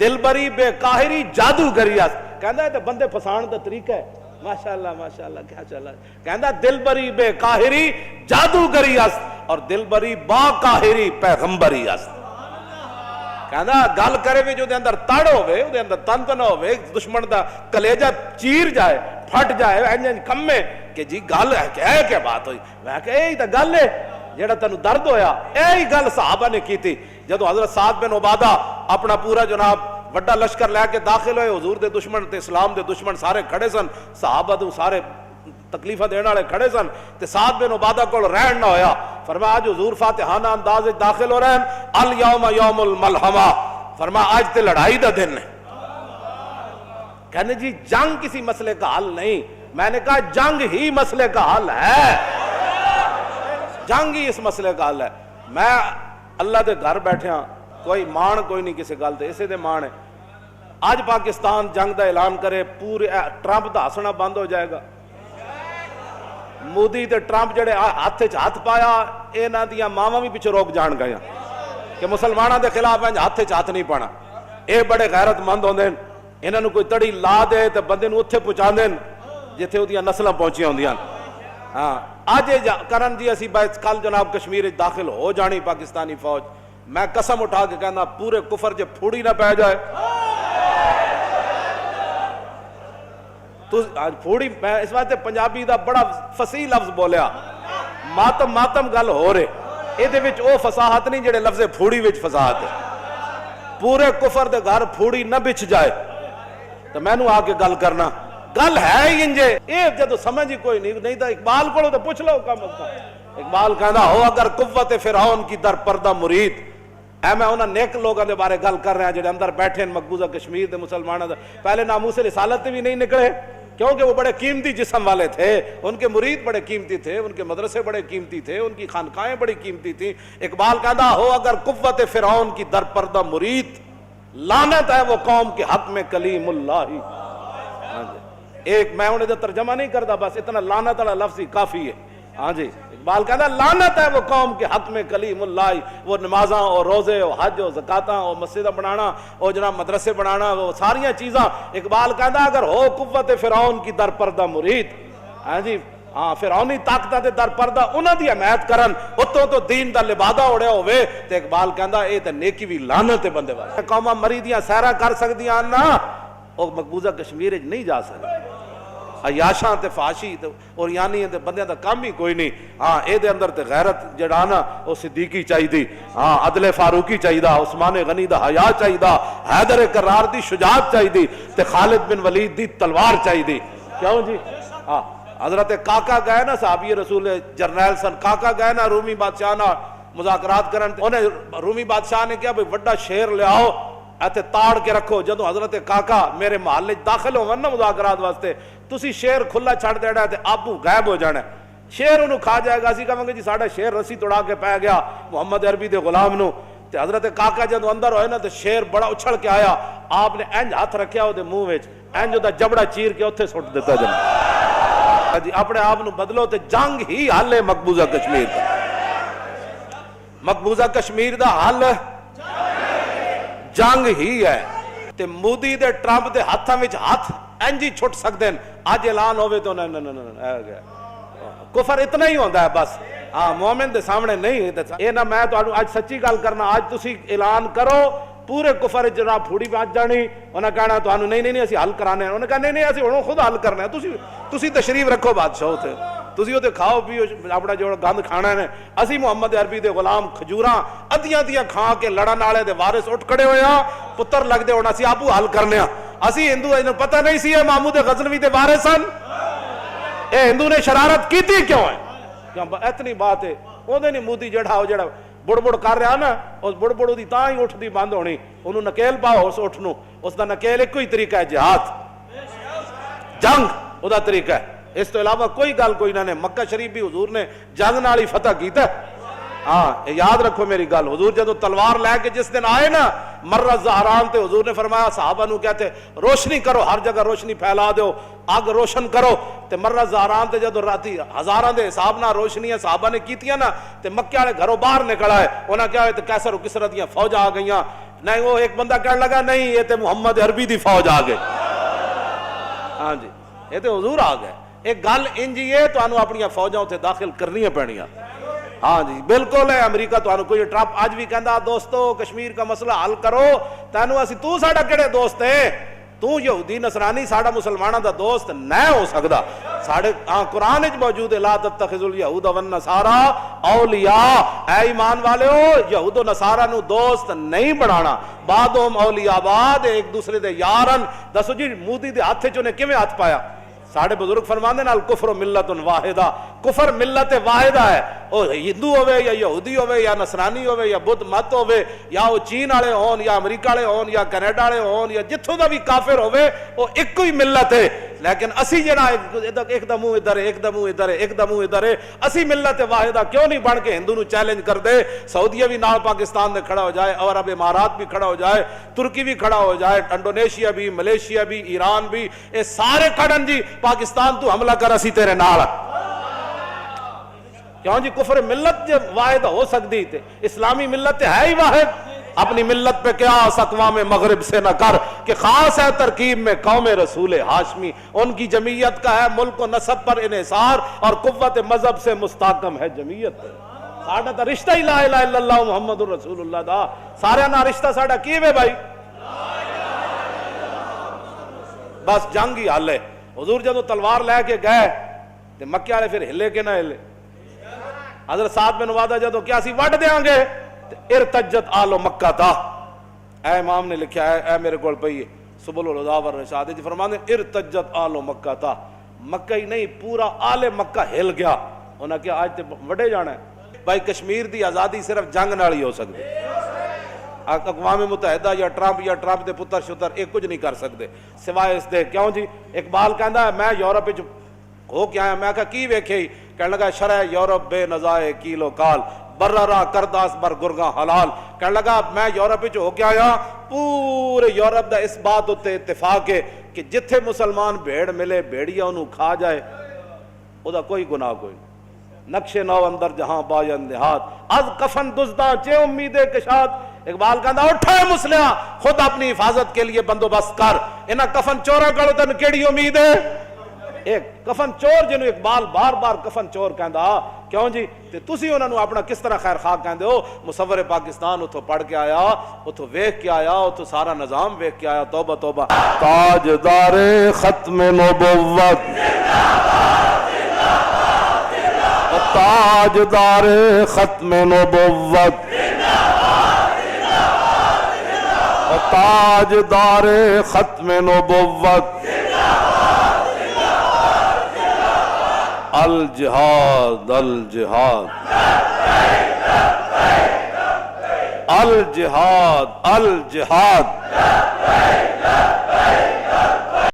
دل بری بے قاہری جادوگری است. کہندا ہے تے بندے پھسان دا طریقہ ہے. ماشاءاللہ کیا چلا. کہندا دل بری بے قاہری جادوگری است اور دل بری با قاہری پیغمبری است. کہندا گل کرے وی جو دے اندر تڑ ہوے او دے اندر تنت نہ ہوے, دشمن دا کلیجہ چیر جائے پھٹ جائے انج کمے کہ جی گل ہے کیا بات ہوئی. میں کہ یہی تے گل ہے جیڑا تینوں درد ہویا. یہی گل صحابہ نے کیتی جدو حضرت سعد بن عبادہ اپنا پورا جناب وڈا لشکر لے کے داخل ہوئے. حضور دے دشمن تے اسلام دے دشمن سارے کھڑے سن, صحابہ تو سارے تکلیفہ دینے والے کھڑے سن تے سعد بن عبادہ کول رہن نہ ہویا. فرمایا آج حضور فاتحانہ انداز وچ داخل ہو رہے ہیں, الیوم یوم الملحمہ, فرمایا آج تے لڑائی دا دن ہے. کہنے جی جنگ کسی مسئلے کا حل نہیں. میں نے کہا جنگ ہی مسئلے کا حل ہے, جنگ ہی اس مسئلے کا حل ہے. میں اللہ دے گھر بیٹھے ہاں, کوئی مان کوئی نہیں کسی گل تے, اسے دے مان ہے. آج پاکستان جنگ دا اعلان کرے, پورے ٹرمپ دا ہسنا بند ہو جائے گا. مودی تے ٹرمپ جڑے ہاتھ وچ ہاتھ پایا, انہاں دیاں ماواں بھی پیچھے روک جان گئیاں کہ مسلماناں دے خلاف ہاتھ وچ ہاتھ نہیں پانا. اے بڑے غیرت مند ہوندے, انہاں نوں کوئی تڑی لا دے تے بندے نوں اوتھے پہنچا دین جتھے اودیاں نسلاں پہنچیاں ہوندیاں. ہاں اج کرن جی اسی کل جناب کشمیر وچ داخل ہو جانی پاکستانی فوج. میں قسم اٹھا کے کہنا پورے کفر جے پھوڑی نہ پہ جائے تو آج پھوڑی. میں اس واسطے پنجابی دا بڑا فصیح لفظ بولیا, ماتم ماتم گل ہو رہے, یہ وچ او فصاحت نہیں جڑے لفظ پھوڑی وچ فصاحت ہے. پورے کفر دے گھر پھوڑی نہ بچ جائے تو میں نو آ کے گل کرنا گل ہے ہی انجے. اے جدو سمجھ ہی کوئی نہیں تو اقبال کو تو پوچھ لو کم از کم. اقبال کہنا ہو اگر قوت فرعون کی در پردہ مرید. اے میں انہاں نیک لوگاں دے بارے گل کر رہا ہیں جڑے اندر بیٹھے ہیں مقبوضہ کشمیر دے مسلماناں دے. پہلے ناموس رسالت بھی نہیں نکلے کیونکہ وہ بڑے قیمتی جسم والے تھے, ان کے مرید بڑے قیمتی تھے, ان کے مدرسے بڑے قیمتی تھے, ان کی خانقاہیں بڑی قیمتی تھیں. اقبال کہنا ہو اگر قوت فرعون کی در پردہ مرید, لعنت ہے وہ قوم کے حق میں کلیم اللہ. ایک میں انہیں ترجمہ نہیں کرتا, بس اتنا لعنت والا لفظ ہی کافی ہے. ہاں جی اقبال کہتا ہے لعنت ہے وہ قوم کے حق میں کلیم اللہ. وہ نمازاں اور روزے اور حج اور زکاتاں اور مسجدیں بنانا اور جناب مدرسے بنانا, وہ ساریاں چیزاں. اقبال کہتا ہے اگر ہو قوت فرعون کی در پردہ مرید, ہاں جی ہاں فرعونی طاقتاں دے در پردہ انہاں دی حمایت کرن, اتوں تو دین دا لبادہ اڑیا ہوئے تے اقبال کہندا اے تے نیکی بھی لعنت ہے بندے واسطے. قوماں مریدیاں سیرا کر سکدیاں نا, او مقبوضہ کشمیر وچ نہیں جا سکدی. عیاشاں تے فاشی تے اور یعنی تے بندیاں دا کام ہی کوئی نہیں. ہاں اے دے اندر تے غیرت جڑا نا او صدیقی چاہیدی, ہاں عدل فاروقی چاہیدا, عثمان غنی دا حیا چاہیدا, حیدر کرار دی شجاعت چاہیدی تے خالد بن ولید دی تلوار چاہیدی. کیوں جی ہاں حضرت کاکا گئے نا صحابی رسول جرنیل سن, کاکا گئے نا رومی بادشاہ نا مذاکرات کرن, انہیں رومی بادشاہ نے کہا بھئی وڈا شیر لے آؤ ایتھے تاڑ کے رکھو. جدو حضرت کاکا میرے محلے داخل ہون نا مذاکرات واسطے, تسی شیر کھلا چھڑ دینا تے آبو غائب ہو جانا, شیر انہوں کھا جائے گا. اسی کہاں گے جی ساڑھا شیر رسی توڑا کے پہ گیا محمد عربی دے غلام نو. تے حضرت کاکا جدو اندر ہوئے نا تے شیر بڑا اچھڑ کے آیا, آپ نے انج ہاتھ رکھیا ہو دے منہ وچ, انج دا جبڑا چیر کے اتھے سٹ دیتا جناب. جی اپنے آپ نو بدلو تے جنگ ہی حل ہے مقبوضہ کشمیر دا. مقبوضہ کشمیر دا حل جنگ ہی ہے. تے مودی دے ٹرمپ دے ہاتھاں وچ ہاتھ انج ہی چھٹ سکدے ہیں. اج اعلان ہوے تو کفر اتنا ہی ہوندا ہے بس. ہاں مومن دے سامنے نہیں. اے نہ میں تانوں اج سچی گل کرنا, اج تسی اعلان کرو پورے کفر جناب پھوڑی بچ جانی. انہاں کہنا تانوں نہیں اسی حل کرانے ہیں. انہاں کہنا نہیں اسی ہن خود حل کرنا ہے. تسی تشریف رکھو بادشاہ تے, تسی اوتے کھاؤ پیو اپنا جو گند کھانا ہے. اسی محمد عربی دے غلام کھجوراں ادیاں دیاں کھا کے لڑن والے دے وارث اٹھ کھڑے ہوئے ہاں, پتر لگ دے ہونا سی آپو حل کرنے ہاں. اسی ہندو انہوں پتہ نہیں سی محمود غزنوی دے وارث سن. اے ہندو نے شرارت کیتی کیوں ہے؟ اتنی بات ہے. وہ نہیں مودی جڑا بڑ بڑ کر رہا نا, اس بڑ بڑ دی تاں ہی اٹھ دی بند ہونی. انہوں نکیل پاؤ اس اٹھ نو, اس دا نکیل ایک ہی طریقہ ہے جہاد, جنگ او دا طریقہ ہے. اس تو علاوہ کوئی گل کوئی نہ. نے مکہ شریف بھی حضور نے جنگ نال ہی فتح کیتا. ہاں یاد رکھو میری گل, حضور جدو تلوار لے کے جس دن آئے نا مرہ زہران تے حضور نے فرمایا صحابہ نو کہتے روشنی کرو, ہر جگہ روشنی پھیلا دو, آگ روشن کرو. تے مرہ زہران تے جدو راتی ہزاراں دے حساب نہ روشنیاں صحابہ نے کیتیاں نا تے مکے والے گھروں باہر نکل آئے, انہاں کیا ہوئے تے کیسر و کسرا دیاں فوج آ گئیاں. نہیں وہ ایک بندہ کہنے لگا نہیں یہ تے محمد عربی دی فوج آ گئے. ہاں جی یہ تے حضور آ گئے. ایک گل انجی ہے تو انہوں اپنی فوجاں اتنے داخل کرنی پڑنیاں. ہاں جی بالکل ہے. امریکہ تو کوئی ٹرمپ آج بھی کہندا دوستو کشمیر کا مسئلہ حل کرو, تینوں اسی تو ساڈا کہڑے دوست ہے, تو یہودی نصرانی ساڈا مسلماناں دا دوست نہ ہو سکدا. ساڈے قرآن وچ موجود ہے لا تتخذوا اليہود والنصارى اولیاء, اے ایمان والےو یہود و نصارا نو دوست نہیں بنانا, بعضهم اولیاء بعض, ایک دوسرے دے یارن. دسو جی مودی دے ہاتھ چ نے کیویں ہاتھ پایا؟ ساڑھے بزرگ فرماندے نال کفر و ملت واحدہ, کفر ملت واحدہ ہے. او ہندو ہوئے یا یہودی ہوئے یا نصرانی ہوئے یا بدھ مت ہوئے یا وہ چین والے ہون یا امریکہ والے ہون یا کینیڈا والے ہون یا جتھوں دا بھی کافر ہوئے وہ ایک ہی ملت ہے. لیکن اسی جڑا ایک دمو ادھر ہے ایک دمو ادھر ہے ایک دمو ادھر ہے, اسی ملت واحدہ کیوں نہیں بن کے ہندو نو چیلنج کر دے؟ سعودیہ بھی نال پاکستان میں کھڑا ہو جائے, اور عرب امارات بھی کھڑا ہو جائے, ترکی بھی کھڑا ہو جائے, انڈونیشیا بھی, ملیشیا بھی, ایران بھی, یہ سارے کھڑن جی پاکستان تو حملہ کر اسی تیرے نال. کیوں جی کفر ملت جب واحد ہو سکتی تھے, اسلامی ملت ہے ہی واحد. اپنی ملت پہ قیاس اقوام مغرب سے نہ کر کہ خاص ہے ترکیب میں قوم رسول ہاشمی, ان کی جمعیت کا ہے ملک و نسب پر انحصار اور قوت مذہب سے مستحکم ہے جمعیت. ساڑھا تا رشتہ ہی لا الہ الا اللہ محمد رسول اللہ دا, سارے نا رشتہ ساڑھا کیوے بھائی؟ بس جنگ ہی حل ہے. حضور جدو تلوار لے کے گئے تے مکے والے پھر ہلے کے نہ ہلے. حضرت سعد بن عبادہ جدو کیا سی وڈ دیاں گے ارتجت آل مکہ تھا. اے امام نے لکھا ہے, اے میرے کول پئی ہے سبل الہدی والرشاد جی فرماندے ارتجت آل مکہ تھا, مکہ ہی نہیں پورا آل مکہ ہل گیا. انہاں کیا آج تے وڈے جانا ہے بھائی, کشمیر دی آزادی صرف جنگ نال ہی ہو سکتی. اقوام متحدہ یا ٹرمپ دے پتر شتر ایک کچھ نہیں کر سکتے سوائے اس دے. کیوں جی اقبال کہندا ہے میں یورپ وچ ہو کے آیا, میں کہا کی ویکھے؟ کہنے لگا شرح یورپ بے نزائے کیلو کال بررا کرداس بر گرگاں حلال. کہنے لگا میں یورپ وچ ہو کے آیا, پورے یورپ دا اس بات تے اتفاق ہے کہ جتھے مسلمان بھیڑ ملے بھیڑیا انہوں کھا جائے, او دا کوئی گناہ کوئی نہیں. نقش نو اندر جہاں باین نہاد از کفن دزداں چے امید کشاد. اقبال کہندا اٹھا مسلماں خود اپنی حفاظت کے لیے بندوبست کر, انہاں کفن چورا کڑو تن کیڑی امید ہے؟ ایک کفن چور جنوں اقبال بار بار کفن چور کہندا. کیوں جی تے تسی انہاں نو اپنا کس طرح خیر خواہ کہندے ہو؟ مصور پاکستان اتھوں پڑھ کے آیا, اتھوں ویکھ کے آیا, اتھوں سارا نظام ویکھ کے آیا. توبہ توبہ. تاجدار ختم نبوت تاجدار ختم نبوت تاجدار ختم نبوت الجہاد الجہاد الجہاد الجہاد